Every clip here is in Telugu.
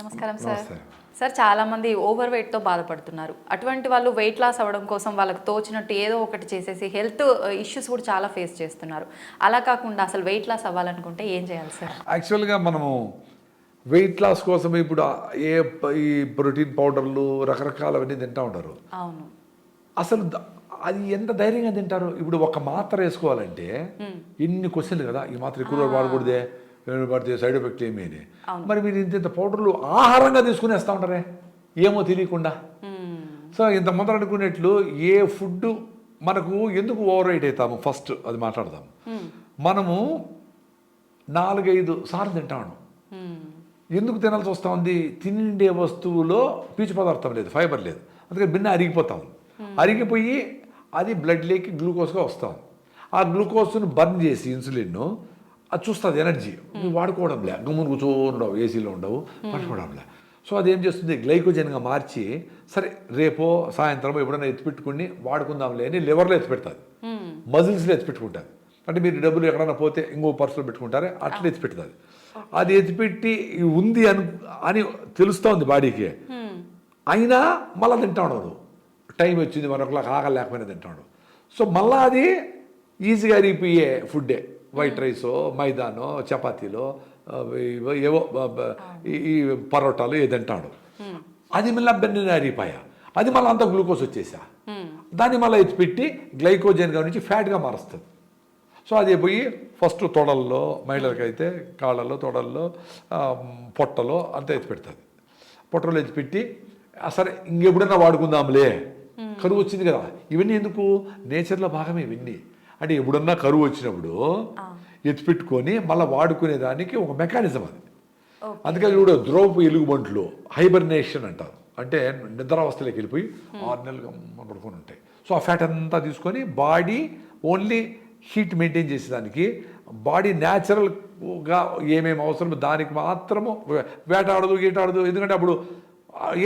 నమస్కారం సార్. సార్ చాలా మంది ఓవర్ వెయిట్ తో బాధపడుతున్నారు. అటువంటి వాళ్ళు వెయిట్ లాస్ అవ్వడం కోసం వాళ్ళకి తోచినట్టు ఏదో ఒకటి చేసేసి హెల్త్ ఇష్యూస్ కూడా చాలా ఫేస్ చేస్తున్నారు. అలా కాకుండా అసలు వెయిట్ లాస్ అవ్వాలనుకుంటే ఏం చేయాలి సార్? యాక్చువల్గా మనము వెయిట్ లాస్ కోసం ఇప్పుడు ఈ ప్రోటీన్ పౌడర్లు రకరకాలవన్నీ తింటూ ఉంటారు. అవును. అసలు అది ఎంత ధైర్యంగా తింటారు? ఇప్పుడు ఒక మాత్ర వేసుకోవాలంటే ఎన్ని క్వశ్చన్లు కదా, ఈ మాత్ర ఎక్కువ వాడకూడదే, పడితే సైడ్ ఎఫెక్ట్ ఏమీ అని. మరి మీరు ఇంత పౌడర్లు ఆహారంగా తీసుకునేస్తూ ఉంటారే ఏమో తెలియకుండా. సో ఇంత ముందర అనుకునేట్లు ఏ ఫుడ్ మనకు ఎందుకు ఓవర్ వెయిట్ అవుతాము ఫస్ట్ అది మాట్లాడదాము. మనము 4-5 సార్లు తింటాము. ఎందుకు తినాల్సి వస్తూ ఉంది? తిండే వస్తువులో పీచు పదార్థం లేదు, ఫైబర్ లేదు, అందుకని బిన్న అరిగిపోతా ఉంది. అరిగిపోయి అది బ్లడ్లోకి గ్లూకోజ్గా వస్తాం. ఆ గ్లూకోజ్ను బర్న్ చేసి ఇన్సులిన్ అది చూస్తుంది ఎనర్జీ. నువ్వు వాడుకోవడంలే, గమ్మును కూర్చోండవు, ఏసీలో ఉండవు, పట్టుకోవడంలే. సో అది ఏం చేస్తుంది, గ్లైకోజన్గా మార్చి సరే రేపో సాయంత్రం ఎప్పుడైనా ఎత్తిపెట్టుకుని వాడుకుందాంలే అని లివర్లో ఎత్తిపెడుతుంది, మజిల్స్లో ఎత్తిపెట్టుకుంటుంది. అంటే మీరు డబ్బులు ఎక్కడైనా పోతే ఇంకో పర్సులో పెట్టుకుంటారే అట్లా ఎత్తిపెడుతుంది. అది ఎత్తిపెట్టి ఉంది అని తెలుస్తోంది బాడీకి. అయినా మళ్ళీ తింటా ఉండవు. టైం వచ్చింది మరొకలాగా ఆకలి లేకపోయినా తింటాడు. సో మళ్ళీ అది ఈజీగా అరిగిపోయే ఫుడ్డే. వైట్ రైసో, మైదానో, చపాతీలో, ఏవో ఈ పరోటాలు ఏ తింటాడు. అది మళ్ళీ బెన్న అరిగిపోయా, అది మళ్ళీ అంత గ్లూకోజ్ వచ్చేసా, దాన్ని మళ్ళీ ఎత్తిపెట్టి గ్లైకోజన్గా నుంచి ఫ్యాట్గా మారుస్తుంది. సో అది పోయి ఫస్ట్ తొడల్లో, మహిళలకైతే కాళ్ళల్లో, తొడల్లో, పొట్టలో అంతా ఎత్తిపెడుతుంది. పొట్టలో ఎత్తిపెట్టి సరే ఇంకెప్పుడైనా వాడుకుందాంలే, కరువు వచ్చింది కదా. ఇవన్నీ ఎందుకు? నేచర్లో భాగమే ఇవన్నీ. అంటే ఎప్పుడన్నా కరువు వచ్చినప్పుడు ఎత్తిపెట్టుకొని మళ్ళీ వాడుకునేదానికి ఒక మెకానిజం అది. అందుకని ఇప్పుడు ద్రవపు ఎలుగుబంట్లు హైబర్నేషన్ అంటారు. అంటే నిద్రావస్థలోకి వెళ్ళిపోయి 6 నెలలు పడుకొని ఉంటాయి. సో ఆ ఫ్యాట్ అంతా తీసుకొని బాడీ ఓన్లీ హీట్ మెయింటైన్ చేసేదానికి, బాడీ న్యాచురల్గా ఏమేమి అవసరమో దానికి మాత్రము వేటాడదు గీటాడదు. ఎందుకంటే అప్పుడు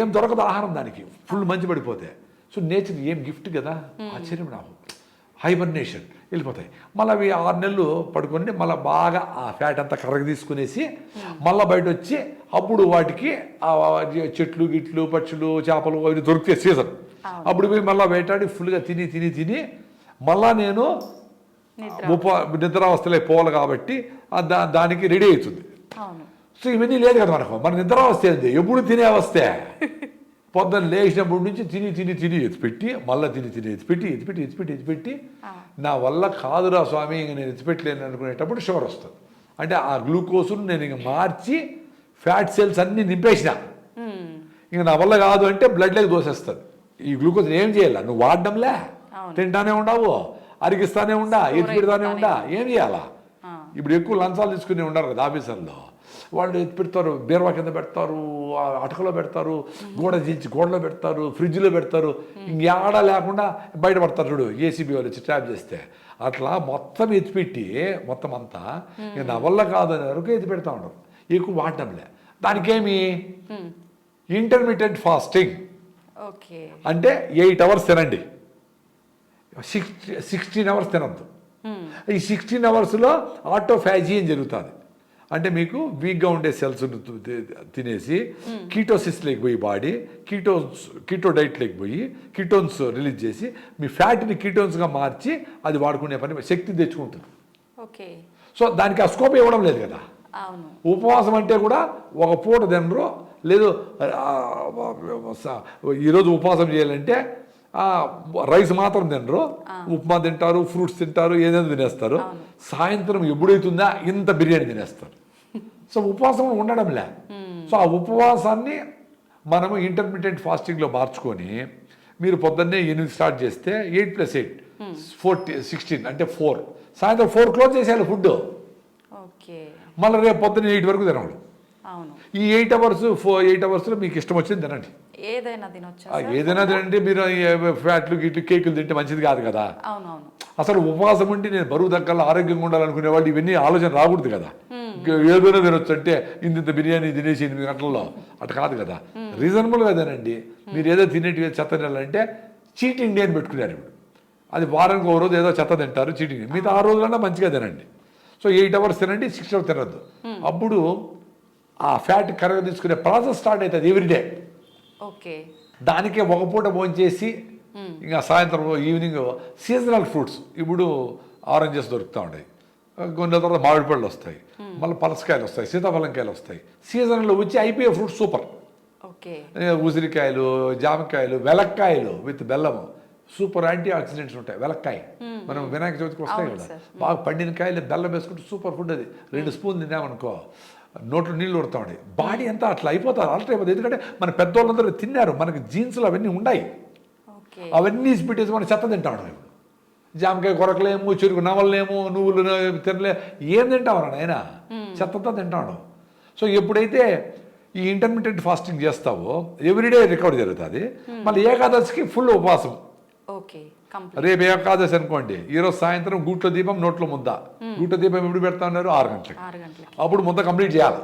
ఏం దొరకదు ఆహారం దానికి, ఫుల్ మంచి పడిపోతే. సో నేచర్ ఏం గిఫ్ట్ కదా, ఆశ్చర్యం నాకు. హైబర్నేషన్ వెళ్ళిపోతాయి. మళ్ళీ అవి 6 నెలలు పడుకొని మళ్ళీ బాగా ఆ ఫ్యాట్ అంతా కర్రగా తీసుకునేసి మళ్ళీ బయట వచ్చి అప్పుడు వాటికి చెట్లు గిట్లు పక్షులు చేపలు అవి దొరికితే సీజన్, అప్పుడు పోయి మళ్ళీ వేటాడి ఫుల్గా తిని తిని తిని మళ్ళా నేను నిద్రావస్థలే పోవాలి కాబట్టి దానికి రెడీ అవుతుంది. సో ఇవన్నీ లేదు కదా మనకు. మన నిద్రావస్థ ఏంది? ఎప్పుడు తినే అవస్థే. పొద్దున్న లేచినప్పటి నుంచి తిని తిని తిని ఎత్తిపెట్టి మళ్ళీ తిని తిని ఎత్తిపెట్టి నా వల్ల కాదురా స్వామి ఇంక నేను ఎత్తిపెట్టలేను అనుకునేటప్పుడు షుగర్ వస్తుంది. అంటే ఆ గ్లూకోజ్ను నేను ఇంక మార్చి ఫ్యాట్ సెల్స్ అన్నీ నింపేసిన, ఇంక నా వల్ల కాదు అంటే బ్లడ్లోకి దోసేస్తుంది. ఈ గ్లూకోజ్ ఏం చేయాలా? నువ్వు వాడడంలే, తింటానే ఉండవు, అరిగిస్తానే ఉండా, ఎత్తిపెడతానే ఉండా, ఏం చేయాలా? ఇప్పుడు ఎక్కువ లంచాలు తీసుకుని ఉండరు కదా ఆఫీసర్లో. వాళ్ళు ఎత్తి పెడతారు, బీరువా కింద పెడతారు, అటకలో పెడతారు, గోడ దించి గోడలో పెడతారు, ఫ్రిడ్జ్లో పెడతారు, ఇంకేడ లేకుండా బయటపడతారు. చూడు ఏసీబీ వాళ్ళు వచ్చి ట్రాప్ చేస్తే అట్లా మొత్తం ఎత్తిపెట్టి మొత్తం అంతా నా వల్ల కాదు అనే వరకు ఎత్తి పెడతా ఉండరు, ఎక్కువ వాడడంలే. దానికేమి ఇంటర్మీడియట్ ఫాస్టింగ్ అంటే 8 అవర్స్ తినండి, 16 అవర్స్ తినద్దు. ఈ 16 అవర్స్లో ఆటోఫాజీ అని జరుగుతుంది. అంటే మీకు ఉండే సెల్స్ తినేసి కీటోసిస్లోకి పోయి బాడీ కీటో డైట్లోకి పోయి కీటోన్స్ రిలీజ్ చేసి మీ ఫ్యాట్ని కీటోన్స్గా మార్చి అది వాడుకునే పని శక్తి తెచ్చుకుంటుంది. సో దానికి ఆ స్కోప్ ఇవ్వడం లేదు కదా. ఉపవాసం అంటే కూడా ఒక పూట తినరు, లేదు ఈరోజు ఉపవాసం చేయాలంటే రైస్ మాత్రం తినరు, ఉప్మా తింటారు, ఫ్రూట్స్ తింటారు, ఏదైనా తినేస్తారు. సాయంత్రం ఎప్పుడైతుందా ఇంత బిర్యానీ తినేస్తారు. సో ఉపవాసం ఉండడంలే. సో ఆ ఉపవాసాన్ని మనము ఇంటర్మీడియట్ ఫాస్టింగ్లో మార్చుకొని మీరు పొద్దున్నే 8 స్టార్ట్ చేస్తే 8 + 8 16 అంటే 4, సాయంత్రం 4 క్లోజ్ చేసేయాలి ఫుడ్. మళ్ళీ రేపు పొద్దున్న 8 వరకు తినవాలి. ఈ 8 అవర్స్లో మీకు ఇష్టం వచ్చింది తినండి, ఏదైనా తినండి. మీరు ఫ్యాట్లు గిట్లు కేకులు తింటే మంచిది కాదు కదా. అసలు ఉపవాసం ఉండి నేను బరువు తగ్గాలి ఆరోగ్యంగా ఉండాలనుకునే వాళ్ళు ఇవన్నీ ఆలోచన రాకూడదు కదా. ఏదైనా తినొచ్చు అంటే ఇంత బిర్యానీ తినేసి 8 గంటల్లో అట్లా కాదు కదా. రీజనబుల్గా తినండి. మీరు ఏదో తినేటివి చెత్త తినాలంటే చీటింగ్ డే అని పెట్టుకున్నారు. ఇప్పుడు అది వారానికి ఒక రోజు ఏదో చెత్త తింటారు, చీటింగ్ డే. మిగతా 6 రోజులన్నా మంచిగా తినండి. సో 8 అవర్స్ తినండి, 6 అవర్స్ తినద్దు. అప్పుడు ఆ ఫ్యాట్ కరగ తీసుకునే ప్రాసెస్ స్టార్ట్ అవుతుంది ఎవ్రీడే. ఓకే. దానికే ఒక పూట భోంచేసి ఇంకా సాయంత్రం ఈవినింగ్ సీజనల్ ఫ్రూట్స్, ఇప్పుడు ఆరెంజెస్ దొరుకుతూ ఉంటాయి, కొన్ని తర్వాత మామిడి పళ్ళు వస్తాయి, మళ్ళీ పలసకాయలు వస్తాయి, సీతాఫలంకాయలు వస్తాయి, సీజన్లో వచ్చి అయిపోయే ఫ్రూట్స్ సూపర్. ఓకే. ఉసిరికాయలు, జామకాయలు, వెలక్కాయలు విత్ బెల్లము సూపర్ యాంటీ ఆక్సిడెంట్స్ ఉంటాయి. వెలక్కాయ మనం వినాయక చవితికి వస్తాయి కదా, బాగా పండిన కాయలు బెల్లం వేసుకుంటే సూపర్ ఫుడ్ అది. 2 స్పూన్లు తిన్నామనుకో నోట్లో నీళ్ళు ఉడతా ఉండే, బాడీ అంతా అట్లా అయిపోతుంది, ఆల్టర్ అయిపోతుంది. ఎందుకంటే మన పెద్దవాళ్ళందరూ తిన్నారు, మనకి జీన్స్లో అవన్నీ ఉన్నాయి, అవన్నీ పెట్టేసి మనం చెత్త తింటాం. ఇప్పుడు జామకాయ కొరకలేము, చెరుకు నవలలేము, నువ్వులు తినలే, ఏం తింటావు నాయన, చెత్తతో తింటాడు. సో ఎప్పుడైతే ఈ ఇంటర్మీడియట్ ఫాస్టింగ్ చేస్తావో ఎవ్రీడే రికవర్ జరుగుతుంది. మళ్ళీ ఏకాదశికి ఫుల్ ఉపవాసం. రేపు ఏకాదశి అనుకోండి, ఈరోజు సాయంత్రం గూట్లో దీపం నోట్లో ముద్ద. గూట్లో దీపం ఎప్పుడు పెడతా ఉన్నారు? 6 గంటలకి. అప్పుడు ముద్ద కంప్లీట్ చేయాలి.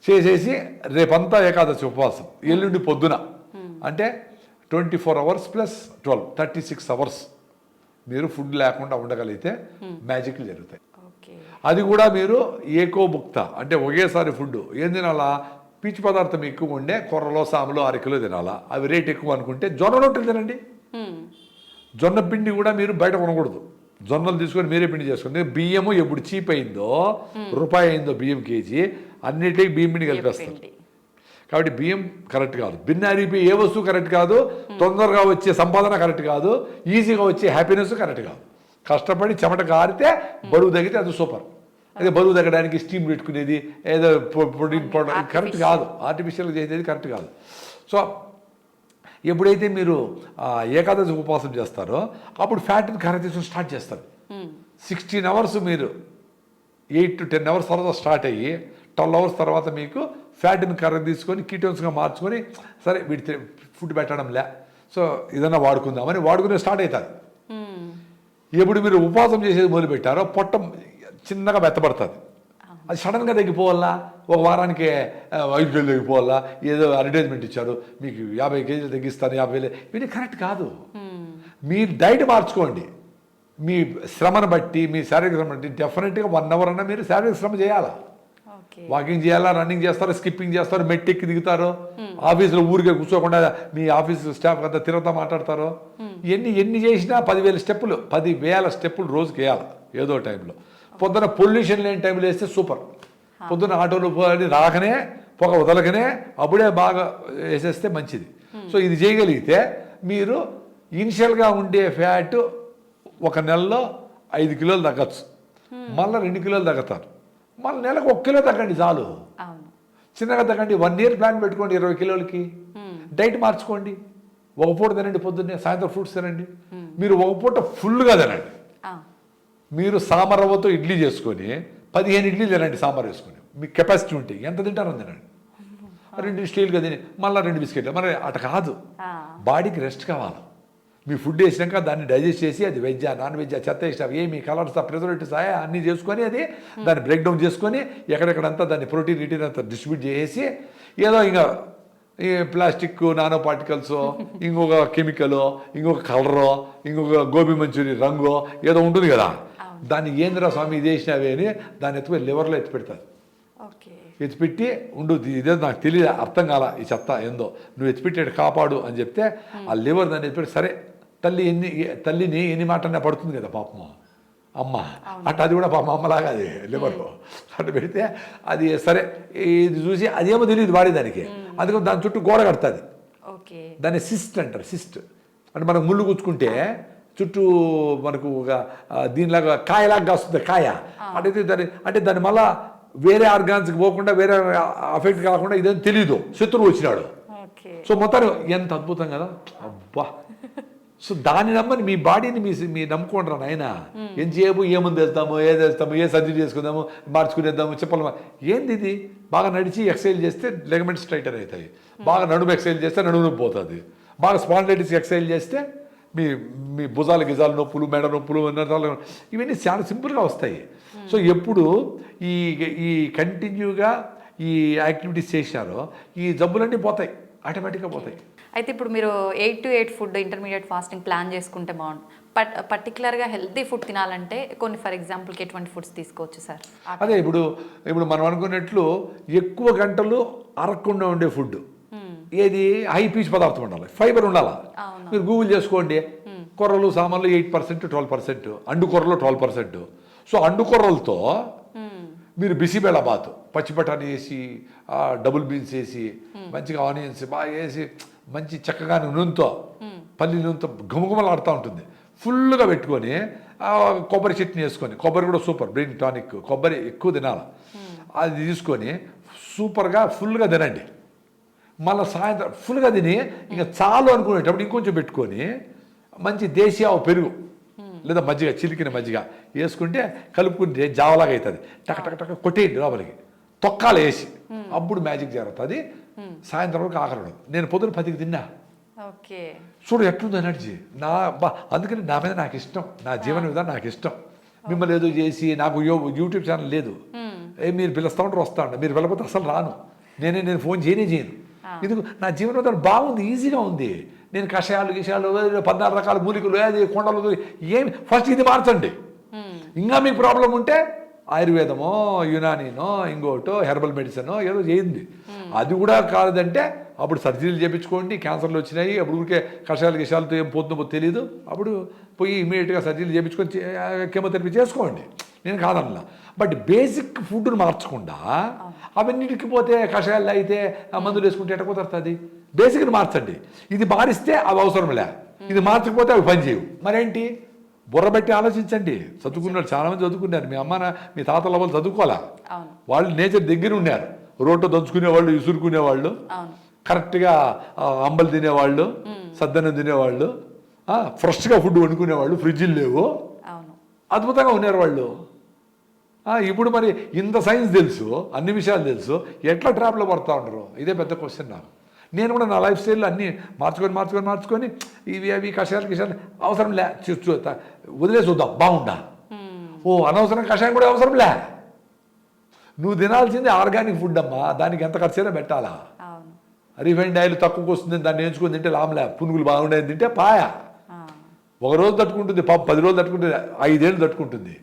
చేసేసి రేపంతా ఏకాదశి ఉపవాసం. ఎల్లుండి పొద్దున అంటే 24 అవర్స్ ప్లస్ 12 36 అవర్స్ మీరు ఫుడ్ లేకుండా ఉండగలిగితే మ్యాజిక్లు జరుగుతాయి. అది కూడా మీరు ఏకోభుక్త అంటే ఒకేసారి ఫుడ్ ఏం తినాలా? పీచు పదార్థం ఎక్కువ ఉండే కొర్రలో, సాములో 1/2 కిలో తినాలా. అవి రేట్ ఎక్కువ అనుకుంటే జొన్న రొట్టెలు తినండి. జొన్న పిండి కూడా మీరు బయట కొనకూడదు, జొన్నలు తీసుకొని మీరే పిండి చేసుకోండి. బియ్యము ఎప్పుడు చీప్ అయిందో, రూపాయి అయిందో బియ్యం కేజీ, అన్నిటికీ బియ్యం పిండి కలిపేస్తారు. కాబట్టి బియ్యం కరెక్ట్ కాదు, బిన్నారిపి ఏ వస్తువు కరెక్ట్ కాదు, తొందరగా వచ్చే సంపాదన కరెక్ట్ కాదు, ఈజీగా వచ్చే హ్యాపీనెస్ కరెక్ట్ కాదు. కష్టపడి చెమట కారితే బరువు తగ్గితే అది సూపర్. అదే బరువు తగ్గడానికి స్టీమ్ పెట్టుకునేది, ఏదో ప్రోటీన్ పౌడర్ కరెక్ట్ కాదు, ఆర్టిఫిషియల్గా చేసేది కరెక్ట్ కాదు. సో ఎప్పుడైతే మీరు ఏకాదశి ఉపవాసం చేస్తారో అప్పుడు ఫ్యాట్ని కరగతీయడం స్టార్ట్ చేస్తారు. 16 అవర్స్ మీరు 8 to 10 అవర్స్ తర్వాత స్టార్ట్ అయ్యి 12 అవర్స్ తర్వాత మీకు ఫ్యాట్ని కర్ర తీసుకొని కీటోన్స్గా మార్చుకొని, సరే వీటి ఫుడ్ పెట్టడంలే, సో ఏదైనా వాడుకుందామని వాడుకునే స్టార్ట్ అవుతారు. ఎప్పుడు మీరు ఉపవాసం చేసేది మొదలుపెట్టారో పొట్ట చిన్నగా మెత్తపడుతుంది. అది సడన్గా తగ్గిపోవాలా, ఒక వారానికి 5 కిలోలు తగ్గిపోవాలా, ఏదో అడ్వర్టైజ్మెంట్ ఇచ్చారు మీకు 50 కేజీలు తగ్గిస్తాను 50,000, ఇవన్నీ కరెక్ట్ కాదు. మీరు డైట్ మార్చుకోండి, మీ శ్రమను బట్టి, మీ శారీరక శ్రమ బట్టి డెఫినెట్గా 1 అవర్ అన్నా మీరు శారీరక శ్రమ చేయాలా. వాకింగ్ చేయాలా, రన్నింగ్ చేస్తారు, స్కిప్పింగ్ చేస్తారు, మెట్టెక్కి దిగుతారు, ఆఫీసులో ఊరికే కూర్చోకుండా మీ ఆఫీస్ స్టాఫ్ అంతా తిరుగుతా మాట్లాడతారు. ఎన్ని చేసినా 10,000 స్టెప్పులు 10,000 స్టెప్పులు రోజుకి వేయాలి ఏదో టైంలో. పొద్దున పొల్యూషన్ లేని టైంలో వేస్తే సూపర్. పొద్దున్న ఆటోలు రాకనే పొగ వదలకనే అప్పుడే బాగా వేసేస్తే మంచిది. సో ఇది చేయగలిగితే మీరు ఇనిషియల్గా ఉండే ఫ్యాట్ ఒక నెలలో 5 కిలోలు తగ్గచ్చు, మళ్ళీ 2 కిలోలు తగ్గుతారు, మళ్ళీ నెలకు 1 కిలో తగ్గండి చాలు. చిన్నగా తగ్గండి, 1 ఇయర్ ప్లాన్ పెట్టుకోండి 20 కిలోలకి. డైట్ మార్చుకోండి, ఒక పూట తినండి, పొద్దున్నే సాయంత్రం ఫ్రూట్స్ తినండి. మీరు ఒక పూట ఫుల్గా తినండి. మీరు సాంబారవ్వతో ఇడ్లీ చేసుకొని 15 ఇడ్లీ తినండి, సాంబార్ వేసుకొని, మీకు కెపాసిటీ ఉంటే ఎంత తింటారో తినండి. 2 స్టీల్గా తిని మళ్ళీ 2 బిస్కెట్లు, మరి అట కాదు. బాడీకి రెస్ట్ కావాలి. మీ ఫుడ్ వేసినాక దాన్ని డైజెస్ట్ చేసి అది వెజ్జా నాన్ వెజ్జా చెత్త వేసినా ఏమి కలర్స్ ప్రిజర్వేటివ్స్ అన్నీ చేసుకొని అది దాన్ని బ్రేక్ డౌన్ చేసుకొని ఎక్కడెక్కడంతా దాన్ని ప్రోటీన్ రిటీన్ అంతా డిస్ట్రిబ్యూట్ చేసి ఏదో ఇంకా ఈ ప్లాస్టిక్ నానో పార్టికల్స్, ఇంకొక కెమికల్, ఇంకొక కలరో, ఇంకొక గోబీ మంచూరి రంగు ఏదో ఉంటుంది కదా, దాన్ని ఏంద్రా స్వామి ఇది వేసినవి అని దాన్ని ఎత్తుకొని లివర్లో ఎత్తి పెడతారు. ఎత్తిపెట్టి ఉండు, ఇదే నాకు తెలియదు, అర్థం కాల ఈ చెత్త ఏందో, నువ్వు ఎత్తిపెట్టాడు కాపాడు అని చెప్తే ఆ లివర్ దాన్ని ఎత్తిపెట్టి, సరే తల్లిని ఎన్ని మాటనే పడుతుంది కదా పాపము అమ్మ, అట్ట అది కూడా పాపం అమ్మలాగా అది లివర్లో అట్టు పెడితే అది సరే ఇది చూసి అదేమో తెలియదు వాడే దానికి, అందుకని దాని చుట్టూ గోడ కడుతుంది. దాన్ని సిస్ట్ అంటారు. సిస్ట్ అంటే మనకు ముళ్ళు గుచ్చుకుంటే చుట్టూ మనకు ఒక దీనిలాగా కాయలాగా వస్తుంది కాయ, అంటే దాన్ని మళ్ళా వేరే ఆర్గాన్స్కి పోకుండా వేరే అఫెక్ట్ కాకుండా ఇదేం తెలీదు, శత్రువు వచ్చినాడు. సో మొత్తం ఎంత అద్భుతం కదా, అబ్బా. సో దాన్ని నమ్మని మీ బాడీని మీ నమ్ముకోండి రా నాయన. ఎంతసేపు ఏముంది వేస్తాము, ఏది వేస్తాము, ఏ సర్జరీ చేసుకుందాము, మార్చుకునేద్దాము, చెప్పలేము. ఏంది ఇది? బాగా నడిచి ఎక్సర్సైజ్ చేస్తే లెగమెంట్ స్ట్రైటర్ అవుతాయి, బాగా నడుము ఎక్సర్సైజ్ చేస్తే నడుము నొప్పి పోతుంది, బాగా స్పాండిలైటిస్ ఎక్సర్సైజ్ చేస్తే మీ భుజాల గిజాల నొప్పులు, మెడ నొప్పులు, ఇవన్నీ చాలా సింపుల్గా వస్తాయి. సో ఎప్పుడు ఈ కంటిన్యూగా ఈ యాక్టివిటీస్ చేశారో ఈ జబ్బులన్నీ పోతాయి, ఆటోమేటిక్గా పోతాయి. అయితే ఇప్పుడు మీరు 8 to 8 food intermediate fasting plan చేసుకుంటే పర్టికులర్గా హెల్తీ ఫుడ్ తినాలంటే కొన్ని ఫర్ ఎగ్జాంపుల్కి ఎటువంటి ఫుడ్స్ తీసుకోవచ్చు సార్? అదే ఇప్పుడు మనం అనుకున్నట్లు ఎక్కువ గంటలు అరగకుండా ఉండే ఫుడ్ ఏది హై పీచ్ పదార్థం ఉండాలి, ఫైబర్ ఉండాలి. మీరు గూగుల్ చేసుకోండి, కొర్రలు సామాన్లు 8% 12%, అండు కొర్రలు 12%. సో అండు కొర్రలతో మీరు బిసిబేళ బాత్, పచ్చి బఠానీ వేసి డబుల్ బీన్స్ వేసి మంచిగా ఆనియన్స్ బాగా వేసి మంచి చక్కగా నూనెతో పల్లి నూనెతో ఘుమఘుమలాడుతూ ఉంటుంది, ఫుల్గా పెట్టుకొని కొబ్బరి చట్నీ వేసుకొని, కొబ్బరి కూడా సూపర్ బ్రెయిన్ టానిక్, కొబ్బరి ఎక్కువ తినాలి, అది తీసుకొని సూపర్గా ఫుల్గా తినండి. మళ్ళీ సాయంత్రం ఫుల్గా తిని ఇంకా చాలు అనుకునేటప్పుడు ఇంకొంచెం పెట్టుకొని మంచి దేశీయ పెరుగు లేదా మజ్జిగ, చిలికిన మజ్జిగ వేసుకుంటే కలుపుకుంటే జావలాగా అవుతుంది. టక టక టక కొట్టేయండి లోపలికి, తొక్కాలు వేసి, అప్పుడు మ్యాజిక్ జరుగుతుంది. సాయంత్రం వరకు ఆఖరడు. నేను పొద్దున 10కి తిన్నా. చూడు ఎట్లుంది ఎనర్జీ అందుకని నా మీద నాకు ఇష్టం, నా జీవన విధానం నాకు ఇష్టం. మిమ్మల్ని ఏదో చేసి నాకు యూట్యూబ్ ఛానల్ లేదు, మీరు పిలుస్తూ ఉంటారు వస్తా ఉంటారు, మీరు వెళ్ళకపోతే అసలు రాను, నేను ఫోన్ చేయను. ఇది నా జీవన విధానం బాగుంది, ఈజీగా ఉంది. నేను కషాయాలు 14 రకాల మూలికలు అది కొండలు ఏమి ఫస్ట్ ఇది మార్చండి. ఇంకా మీకు ప్రాబ్లం ఉంటే ఆయుర్వేదమో యునానీనో ఇంకోటో హెర్బల్ మెడిసినో ఏదో చేయండి. అది కూడా కాదంటే అప్పుడు సర్జరీలు చేయించుకోండి. క్యాన్సర్లు వచ్చినాయి, అప్పుడు ఊరికే కషాయాలతో ఏం పోతుందో తెలియదు, అప్పుడు పోయి ఇమీడియట్గా సర్జరీలు చేయించుకొని కెమోథెరపీ చేసుకోండి, నేను కాదనలా. బట్ బేసిక్ ఫుడ్ను మార్చకుండా అవన్నిటికి పోతే కషాయాలు అయితే మందులు వేసుకుంటే ఎట్ట కుదరుతుంది? బేసిక్ని మార్చండి. ఇది మారిస్తే అవి అవసరం లే, ఇది మార్చకపోతే అవి పనిచేయవు. మరేంటి? బుర్ర పెట్టి ఆలోచించండి. చదువుకున్నారు, చాలామంది చదువుకున్నారు. మీ అమ్మ మీ తాతల వాళ్ళు చదువుకోవాలా, వాళ్ళు నేచర్ దగ్గర ఉన్నారు. రోడ్డు దంచుకునేవాళ్ళు, ఇసురుకునేవాళ్ళు, కరెక్ట్గా అంబలు తినేవాళ్ళు, సద్దన్నం తినేవాళ్ళు, ఫ్రెష్గా ఫుడ్ వండుకునేవాళ్ళు, ఫ్రిడ్జ్లు లేవు, అద్భుతంగా ఉన్నారు వాళ్ళు. ఇప్పుడు మరి ఇంత సైన్స్ తెలుసు, అన్ని విషయాలు తెలుసు, ఎట్లా ట్రాప్లో పడుతూ ఉండరు? ఇదే పెద్ద క్వశ్చన్ నాకు. నేను కూడా నా లైఫ్ స్టైల్లో అన్నీ మార్చుకొని ఇవి కషాయాలు అవసరం లే, వదిలేసి చూద్దాం బాగుండా. అనవసరం కషాయం కూడా అవసరం లే. నువ్వు తినాల్సింది ఆర్గానిక్ ఫుడ్ అమ్మా, దానికి ఎంత ఖర్చైనా పెట్టాలా? రిఫైండ్ ఆయిల్ తక్కువకి వస్తుంది, దాన్ని నేర్చుకొని తింటే లాభంలే. పునుగులు బాగుండేది తింటే పాయా. ఒక రోజు తట్టుకుంటుంది, 10 రోజులు తట్టుకుంటుంది, 5 ఏళ్ళు తట్టుకుంటుంది.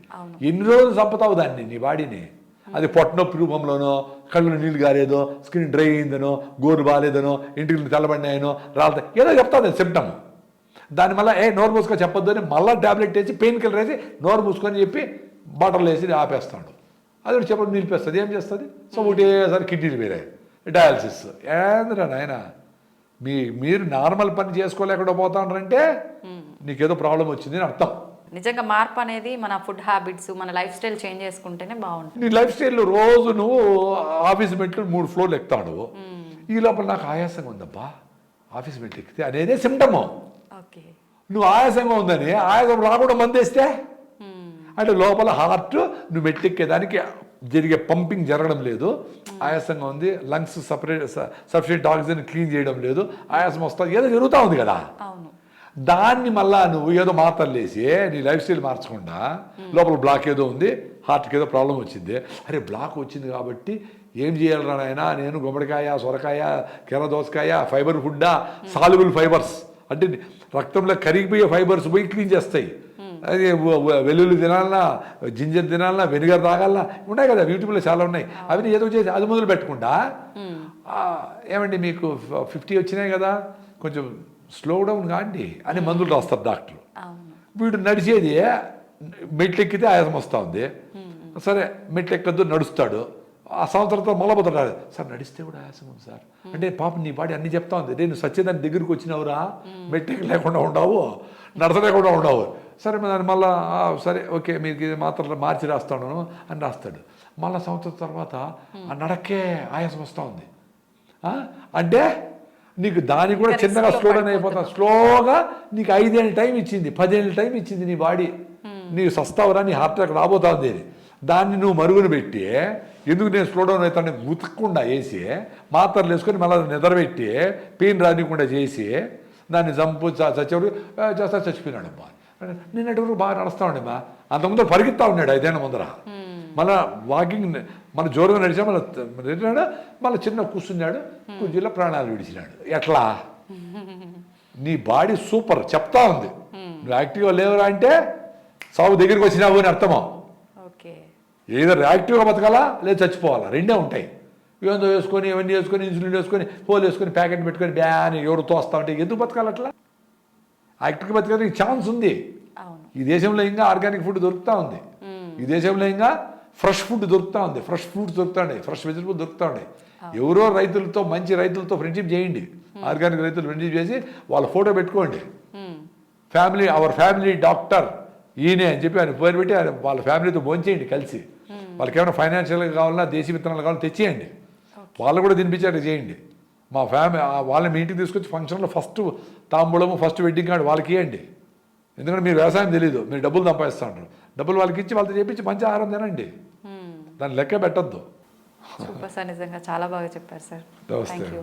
ఎన్ని రోజులు చంపుతావు దాన్ని, నీ బాడీని? అది పొట్టనొప్పి రూపంలోనో, కళ్ళు నీళ్ళు గారేదో, స్కిన్ డ్రై అయిందనో, గోరు బాగాలేదనో, ఇంటికి తెల్లబడినాయనో, రాలతా ఏదో చెప్తాది సిమ్టమ్. దాని మళ్ళీ నోరు మూసుకొని చెప్పొద్దు అని మళ్ళీ ట్యాబ్లెట్ వేసి పెయిన్ కిల్లర్ వేసి నోరు మూసుకొని చెప్పి బాటలు వేసి ఆపేస్తాడు. అది కూడా చెప్పడం నిలిపేస్తుంది. ఏం చేస్తుంది? సో ఒకటేసారి కిడ్నీలు వేరాయి, డయాలసిస్. ఏంద్రా నాయన, మీరు నార్మల్ పని చేసుకోలేకుండా పోతా ఉన్నారంటే నీకేదో ప్రాబ్లం వచ్చింది అని అర్థం. నిజంగా మార్పు అనేది మన ఫుడ్ హ్యాబిట్స్, మన లైఫ్ స్టైల్ చేంజ్ చేసుకుంటేనే బాగుంటుంది. నీ లైఫ్ స్టైల్లో రోజు నువ్వు ఆఫీస్ మెట్లు 3 ఫ్లోర్లు ఎక్కుతాడు, ఈ లోపల నాకు ఆయాసంగా ఉందబ్బా ఆఫీస్ మెట్లు ఎక్కితే అనేదే సిమ్టము. నువ్వు ఆయాసంగా ఉందని ఆయాసం రాకుండా మందేస్తే అంటే లోపల హార్ట్ నువ్వు మెట్లు ఎక్కేదానికి జరిగే పంపింగ్ జరగడం లేదు, ఆయాసంగా ఉంది, లంగ్స్ సఫిషియెంట్ ఆక్సిజన్ క్లీన్ చేయడం లేదు, ఆయాసం వస్తుంది, ఏదో జరుగుతూ ఉంది కదా. దాన్ని మళ్ళా నువ్వు ఏదో మాత్రలు వేసి నీ లైఫ్ స్టైల్ మార్చకుండా లోపల బ్లాక్ ఏదో ఉంది, హార్ట్కి ఏదో ప్రాబ్లం వచ్చింది, అరే బ్లాక్ వచ్చింది కాబట్టి ఏం చేయాలరా నాయనా, నేను గుమ్మడికాయ, సొరకాయ, కెర దోసకాయ, ఫైబర్ ఫుడ్డా, సాల్యుబుల్ ఫైబర్స్ అంటే రక్తంలో కరిగిపోయే ఫైబర్స్ పోయి క్లీన్ చేస్తాయి. అది వెల్లుల్లి తినాలన్నా, జింజర్ తినాలన్నా, వెనిగర్ తాగాలన్నా ఉన్నాయి కదా, యూట్యూబ్లో చాలా ఉన్నాయి. అవి ఏదో చేసి అది మొదలు పెట్టకుండా ఏమండి మీకు 50 వచ్చినాయి కదా, కొంచెం స్లో డౌన్ కాండి అని మందులు రాస్తారు డాక్టర్. వీడు నడిచేది మెట్లు ఎక్కితే ఆయాసం వస్తూ ఉంది, సరే మెట్లు ఎక్కద్దు నడుస్తాడు, ఆ సంవత్సరంతో మొదలుపోతాడు, సార్ నడిస్తే కూడా ఆయాసం ఉంది సార్ అంటే పాపం నీ బాడీ అన్ని చెప్తా ఉంది, నేను సత్యదాని దగ్గరికి వచ్చినవురా, మెట్లు లేకుండా ఉండవు, నడచలేకుండా ఉండవు, సరే దాన్ని మళ్ళీ సరే ఓకే మీకు ఇది మాత్రం మార్చి రాస్తాను అని రాస్తాడు. మళ్ళీ సంవత్సరం తర్వాత ఆ నడకే ఆయాసం వస్తూ ఉంది అంటే నీకు దాన్ని కూడా చిన్నగా స్లో డౌన్ అయిపోతా. స్లోగా నీకు 5 ఏళ్ళ టైం ఇచ్చింది, 10 ఏళ్ళ టైం ఇచ్చింది నీ బాడీ, నీకు సస్తావరా, నీ హార్ట్ అటాక్ రాబోతా ఉంది. దాన్ని నువ్వు మరుగున పెట్టి ఎందుకు నేను స్లో డౌన్ అవుతాను ఉతకకుండా వేసి మాత్రలు వేసుకొని మళ్ళీ నిద్రపెట్టి పెయిన్ రానికుండా చేసి దాన్ని చంపు చచ్చేవాడు చేస్తా చచ్చిపోయినాడు అమ్మా. నిన్నటి వరకు బాగా నడుస్తూ ఉండేమ్మా, అంత ముందర పరిగెత్తా ఉన్నాడు 5 ఏళ్ళ ముందర, మళ్ళీ వాకింగ్ మన జోరుగా నడిచా, మళ్ళీ మళ్ళీ చిన్న కూర్చున్నాడు, కుర్చీలో ప్రాణాలు విడిచినాడు. ఎట్లా? నీ బాడీ సూపర్ చెప్తా ఉంది, నువ్వు యాక్టివ్గా లేవురా అంటే సాగు దగ్గరికి వచ్చినావు అని అర్థమా. ఓకే. ఏదో యాక్టివ్గా బతకాలా లేదా చచ్చిపోవాలా, రెండే ఉంటాయి. ఏందో వేసుకొని ఇవన్నీ వేసుకొని ఇన్సులిన్ వేసుకొని పోలు వేసుకొని ప్యాకెట్ పెట్టుకొని బ్యాన్ ఎవరు తోస్తా ఉంటే ఎందుకు బతకాలి అట్లా? యాక్టివ్గా బతకడానికి ఛాన్స్ ఉంది. ఈ దేశంలో ఇంకా ఆర్గానిక్ ఫుడ్ దొరుకుతూ ఉంది. ఈ దేశంలో ఇంకా ఫ్రెష్ ఫుడ్ దొరుకుతూ ఉంది, ఫ్రెష్ ఫ్రూట్స్ దొరుకుతాయి, ఫ్రెష్ వెజిటబుల్ దొరుకుతూ ఉన్నాయి. ఎవరో రైతులతో మంచి రైతులతో ఫ్రెండ్షిప్ చేయండి, ఆర్గానిక్ రైతులు ఫ్రెండ్షిప్ చేసి వాళ్ళ ఫోటో పెట్టుకోండి. ఫ్యామిలీ అవర్ ఫ్యామిలీ డాక్టర్ ఈయనే అని చెప్పి ఆయన పేరు పెట్టి ఆయన వాళ్ళ ఫ్యామిలీతో భోంచేయండి కలిసి. వాళ్ళకి ఏమైనా ఫైనాన్షియల్గా కావాలన్నా దేశీ విత్తనాలు కావాలన్నా తెచ్చేయండి, వాళ్ళు కూడా తినిపించారు చేయండి. మా వాళ్ళని మీ ఇంటికి తీసుకొచ్చి ఫంక్షన్లో ఫస్ట్ తాంబూలము ఫస్ట్ వెడ్డింగ్ కార్డు వాళ్ళకి ఇవ్వండి. ఎందుకంటే మీరు వ్యవసాయం తెలీదు, మీరు డబ్బులు సంపాదిస్తూ ఉంటారు. డబ్బులు వాళ్ళకి ఇచ్చి వాళ్ళతో చెప్పించి మంచి ఆహారం తినండి, దాన్ని లెక్క పెట్టద్దు. సూపర్ సార్, నిజంగా చాలా బాగా చెప్పారు సార్. నమస్తే.